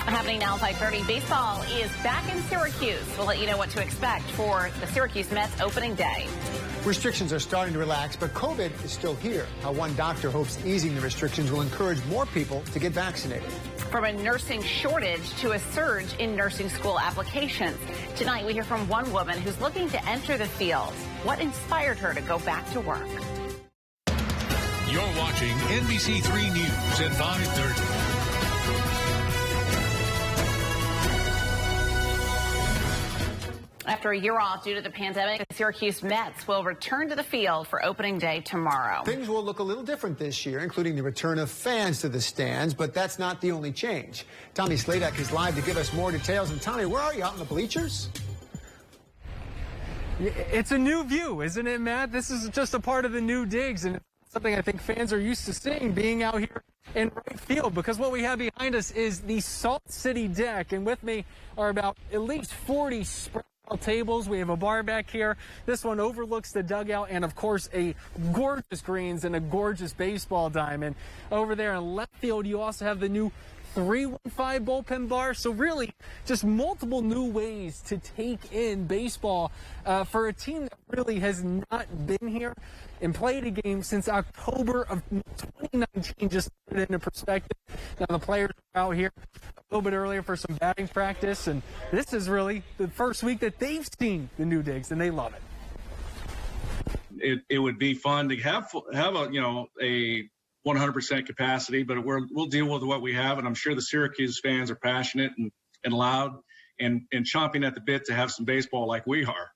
Happening now, 5:30. Baseball is back in Syracuse. We'll let you know what to expect for the Syracuse Mets opening day. Restrictions are starting to relax, but COVID is still here. How one doctor hopes easing the restrictions will encourage more people to get vaccinated. From a nursing shortage to a surge in nursing school applications. Tonight, we hear from one woman who's looking to enter the field. What inspired her to go back to work? You're watching NBC3 News at 5:30. After a year off due to the pandemic, the Syracuse Mets will return to the field for opening day tomorrow. Things will look a little different this year, including the return of fans to the stands, but that's not the only change. Tommy Sladek is live to give us more details. And Tommy, where are you, out in the bleachers? It's a new view, isn't it, Matt? This is just a part of the new digs, and something I think fans are used to seeing being out here in right field, because what we have behind us is the Salt City deck, and with me are about at least 40 spread tables. We have a bar back here. This one overlooks the dugout, and of course a gorgeous greens and a gorgeous baseball diamond. Over there in left field, you also have the new 315 bullpen bar. So really just multiple new ways to take in baseball for a team that really has not been here and played a game since October of 2019, just to put it into perspective. Now the players are out here a little bit earlier for some batting practice, and this is really the first week that they've seen the new digs, and they love it. It would be fun to have a 100% capacity, but we'll deal with what we have, and I'm sure the Syracuse fans are passionate and loud and chomping at the bit to have some baseball like we are.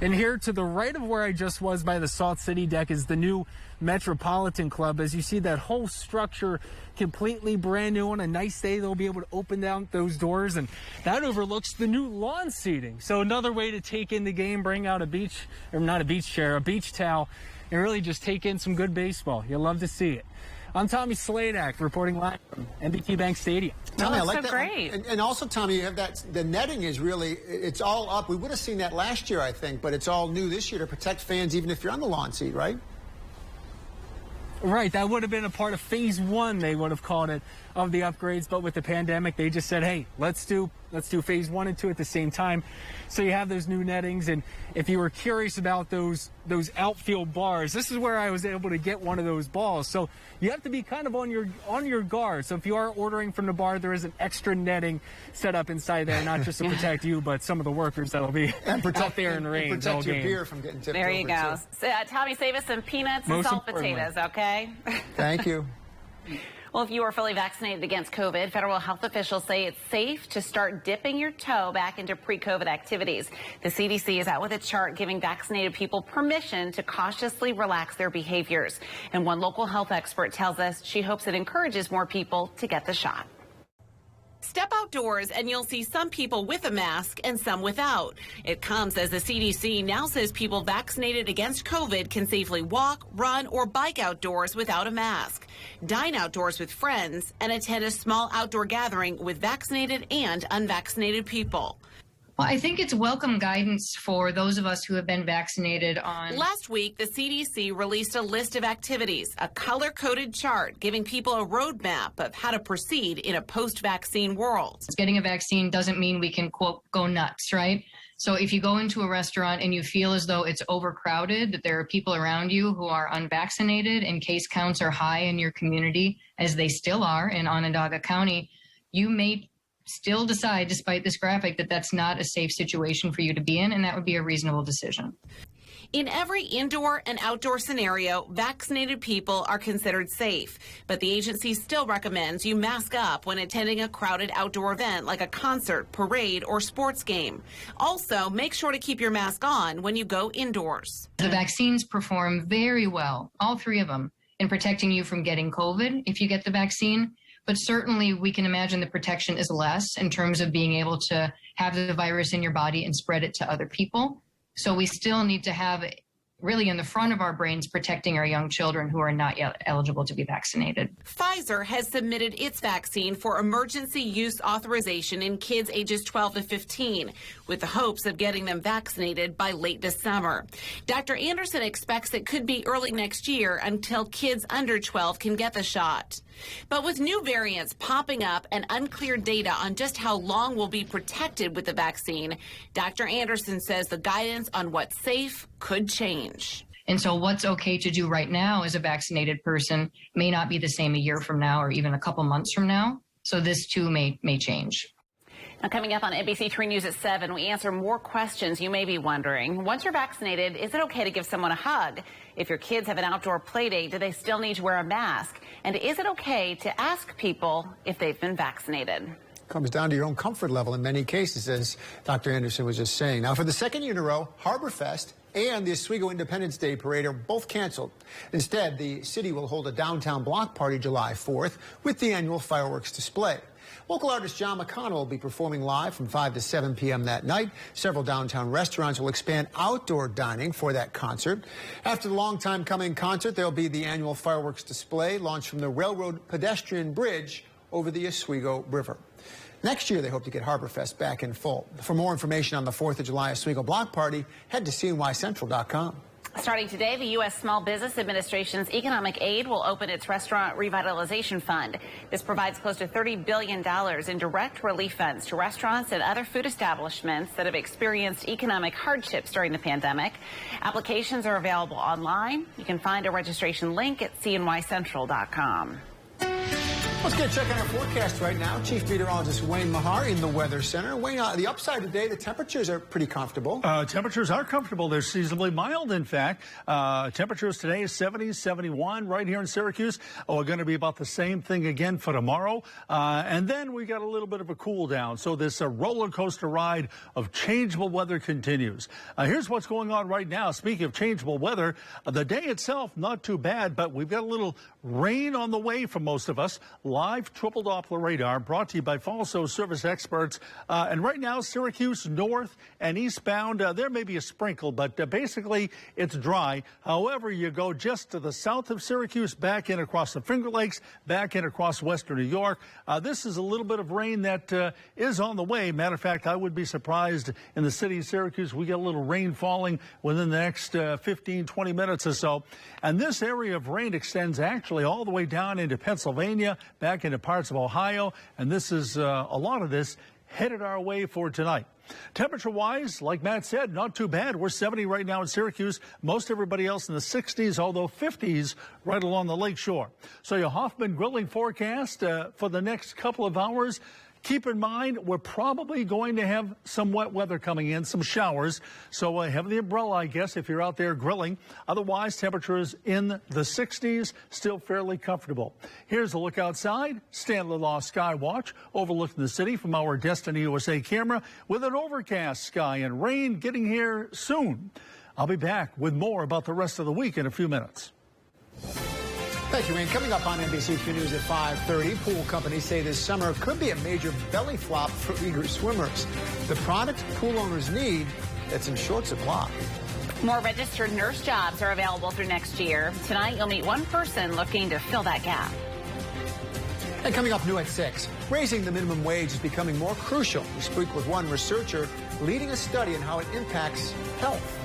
And here to the right of where I just was by the Salt City deck is the new Metropolitan Club. As you see, that whole structure completely brand new. On a nice day, they'll be able to open down those doors, and that overlooks the new lawn seating. So another way to take in the game, bring out a beach towel, and really just take in some good baseball. You'll love to see it. I'm Tommy Sladek, reporting live from NBT Bank Stadium. Tommy, I like so that. Great. And also, Tommy, you have that. The netting is really, it's all up. We would have seen that last year, I think, but it's all new this year to protect fans, even if you're on the lawn seat, right? Right, that would have been a part of phase one, they would have called it, of the upgrades. But with the pandemic, they just said, hey, let's do phase 1 and 2 at the same time. So you have those new nettings, and if you were curious about those outfield bars, this is where I was able to get one of those balls. So you have to be kind of on your guard. So if you are ordering from the bar, there is an extra netting set up inside there, not just to protect you, but some of the workers that'll be out there in the rain. And protect your beer from getting tipped over. There you go. Tommy, save us some peanuts and salt potatoes, okay? Thank you. Well, if you are fully vaccinated against COVID, federal health officials say it's safe to start dipping your toe back into pre-COVID activities. The CDC is out with a chart giving vaccinated people permission to cautiously relax their behaviors. And one local health expert tells us she hopes it encourages more people to get the shot. Step outdoors and you'll see some people with a mask and some without. It comes as the CDC now says people vaccinated against COVID can safely walk, run, or bike outdoors without a mask, dine outdoors with friends, and attend a small outdoor gathering with vaccinated and unvaccinated people. Well, I think it's welcome guidance for those of us who have been vaccinated on. Last week, the CDC released a list of activities, a color-coded chart giving people a roadmap of how to proceed in a post-vaccine world. Getting a vaccine doesn't mean we can, quote, go nuts, right? So if you go into a restaurant and you feel as though it's overcrowded, that there are people around you who are unvaccinated and case counts are high in your community, as they still are in Onondaga County, you may still decide, despite this graphic, that that's not a safe situation for you to be in, and that would be a reasonable decision. In every indoor and outdoor scenario, vaccinated people are considered safe, but the agency still recommends you mask up when attending a crowded outdoor event like a concert, parade, or sports game. Also, make sure to keep your mask on when you go indoors. The vaccines perform very well, all three of them, in protecting you from getting COVID if you get the vaccine. But certainly we can imagine the protection is less in terms of being able to have the virus in your body and spread it to other people. So we still need to have it really in the front of our brains protecting our young children who are not yet eligible to be vaccinated. Pfizer has submitted its vaccine for emergency use authorization in kids ages 12 to 15, with the hopes of getting them vaccinated by late December. Dr. Anderson expects it could be early next year until kids under 12 can get the shot. But with new variants popping up and unclear data on just how long we'll be protected with the vaccine, Dr. Anderson says the guidance on what's safe could change. And so what's okay to do right now as a vaccinated person may not be the same a year from now or even a couple months from now. So this too may change. Now, coming up on NBC3 News at 7, we answer more questions you may be wondering. Once you're vaccinated, is it okay to give someone a hug? If your kids have an outdoor play date, do they still need to wear a mask? And is it okay to ask people if they've been vaccinated? Comes down to your own comfort level in many cases, as Dr. Anderson was just saying. Now, for the second year in a row, Harborfest and the Oswego Independence Day Parade are both canceled. Instead, the city will hold a downtown block party July 4th with the annual fireworks display. Local artist John McConnell will be performing live from 5 to 7 p.m. that night. Several downtown restaurants will expand outdoor dining for that concert. After the long time coming concert, there will be the annual fireworks display launched from the Railroad Pedestrian Bridge over the Oswego River. Next year, they hope to get Harborfest back in full. For more information on the 4th of July Oswego Block Party, head to CNYCentral.com. Starting today, the U.S. Small Business Administration's Economic Aid will open its Restaurant Revitalization Fund. This provides close to $30 billion in direct relief funds to restaurants and other food establishments that have experienced economic hardships during the pandemic. Applications are available online. You can find a registration link at CNYCentral.com. Let's get a check on our forecast right now. Chief Meteorologist Wayne Mahar in the Weather Center. Wayne, the upside today, the temperatures are pretty comfortable. Temperatures are comfortable. They're seasonably mild, in fact. Temperatures today is 70, 71 right here in Syracuse. We're going to be about the same thing again for tomorrow. And then we got a little bit of a cool down. So this roller coaster ride of changeable weather continues. Here's what's going on right now. Speaking of changeable weather, the day itself, not too bad, but we've got a little rain on the way for most of us. Live triple Doppler radar brought to you by Falso Service Experts. And right now, Syracuse north and eastbound, there may be a sprinkle, but basically it's dry. However, you go just to the south of Syracuse, back in across the Finger Lakes, back in across western New York. This is a little bit of rain that is on the way. Matter of fact, I would be surprised in the city of Syracuse. We get a little rain falling within the next 15, 20 minutes or so. And this area of rain extends actually all the way down into Pennsylvania, back into parts of Ohio, and this is a lot of this headed our way for tonight. Temperature-wise, like Matt said, not too bad. We're 70 right now in Syracuse. Most everybody else in the 60s, although 50s right along the lake shore. So your Hoffman grilling forecast for the next couple of hours. Keep in mind, we're probably going to have some wet weather coming in, some showers. So have the umbrella, I guess, if you're out there grilling. Otherwise, temperatures in the 60s, still fairly comfortable. Here's a look outside. Stanley Law Sky Watch overlooking the city from our Destiny USA camera with an overcast sky and rain getting here soon. I'll be back with more about the rest of the week in a few minutes. Thank you, Wayne. Coming up on NBC3 News at 5:30, pool companies say this summer could be a major belly flop for eager swimmers. The product pool owners need, that's in short supply. More registered nurse jobs are available through next year. Tonight, you'll meet one person looking to fill that gap. And coming up new at 6, raising the minimum wage is becoming more crucial. We speak with one researcher leading a study on how it impacts health.